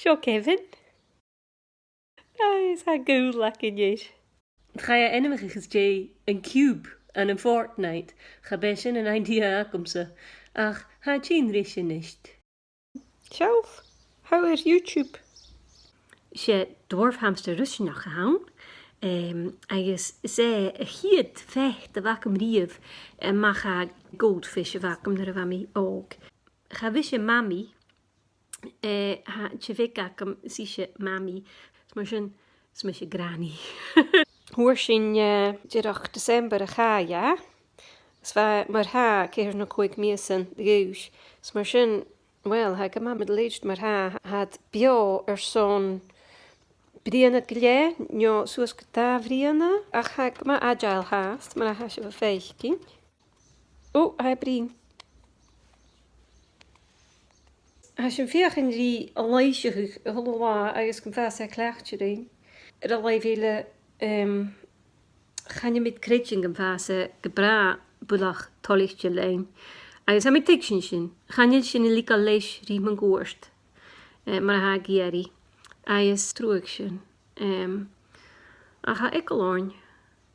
Seo Kevin. Is ha gúil lec in dhéis. Ga je enimiges J een cube en een Fortnite. Ga besin een idea komse. Ach, ha tjien risje nicht. Zelf? How is YouTube? Ze dwarfhamster Russen nog gehaan. Agus ze hiet vecht de wakum rief en mag ha goldvisje wakum er wami ook. Ga wisje mami. Ha tjevikakum sisje mami. Smusje granny. Hoe sin dirach december ga ja. Swa maar ha keer nog koik miesen de geus. Smusje wel ha gema met leest maar ha had bio zo'n Brianna glé, njo soos geta vriana, ach ha gema agile haast, maar ha se verfeichting. Hij Brien. Als je veel in die lijstje geloa, als ik vast klaartje erin. Er al vele ga je met kretjen vast gebra bulach tollichtje lijn. Als je met tekstje, ga je in een lika lees riemen goorst. Maar ha gieri. Als troekje. Ga ik al aan.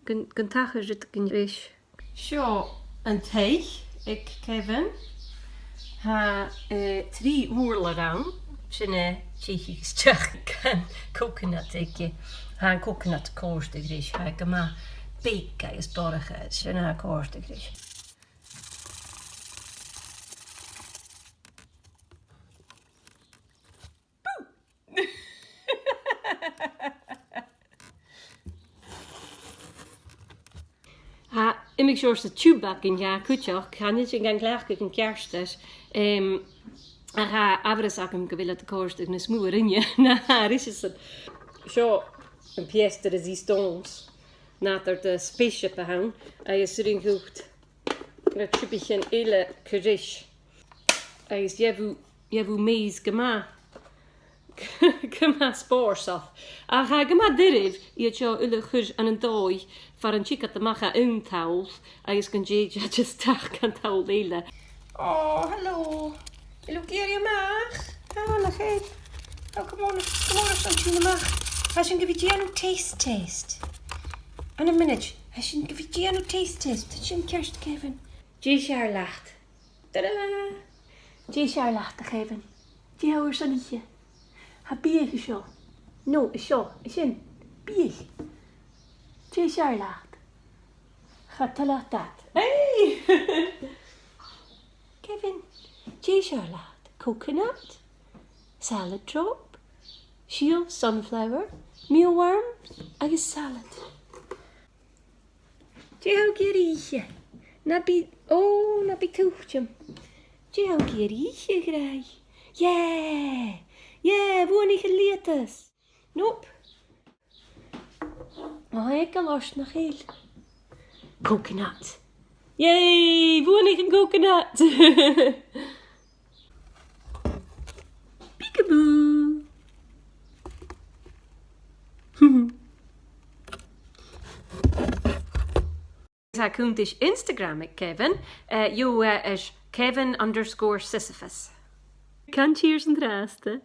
Kun tagen zit ik in wees. Zo, een teig. Ik Kevin. Ha 3 uur aan. Zijn Tsjechisch kan coconut ik. Ha een coconut koos de gris. Ha ik maar beka is borgen. Zijn ha koos de gris. Ha, ik zorg de tube in ja kutjach. Kan je gaan klaar een kerstes. Ha, avresakem gewillen te koos de smoer in je. Na, is het zo een pièce de résistance. Nadat de spaceship hang, hij is erin gehoord. Dat tube een hele kerish. Hij is jevu mees gema. Gema spoors af. Ga gema deriv, je zo ulle gus aan een dooi. Voor een chica te maken een touw. Hij is kan just tak kan touw lele. Oh, hallo. Look hier je maag. Ah, nog geen. Oh, come on, something in de maag. Hij een gevigiano taste. En een minute. Hij een gevigiano taste. Dat is een kerst Kevin. Jaar lacht. Tada. Jaar lacht te geven. Hou er zonnetje. Ha bier zo. No, zo. Is een bier. Jaar lacht. Ga te laat dat. Hey! Kevin. Jaar lacht. Coconut. Salad drop. Shield sunflower. Mealworm. Agus salad. Hou gerietje. Nabi koekje. Hou gerietje graag. Yeah, wo niet geleerd is. Nope. Oh, ik al los nog heel. Coconut. Yay, wo niet een coconut. Peekaboo. Hij kunt is Instagram Kevin. Is Kevin_Sisyphus. Kan cheers en draasten.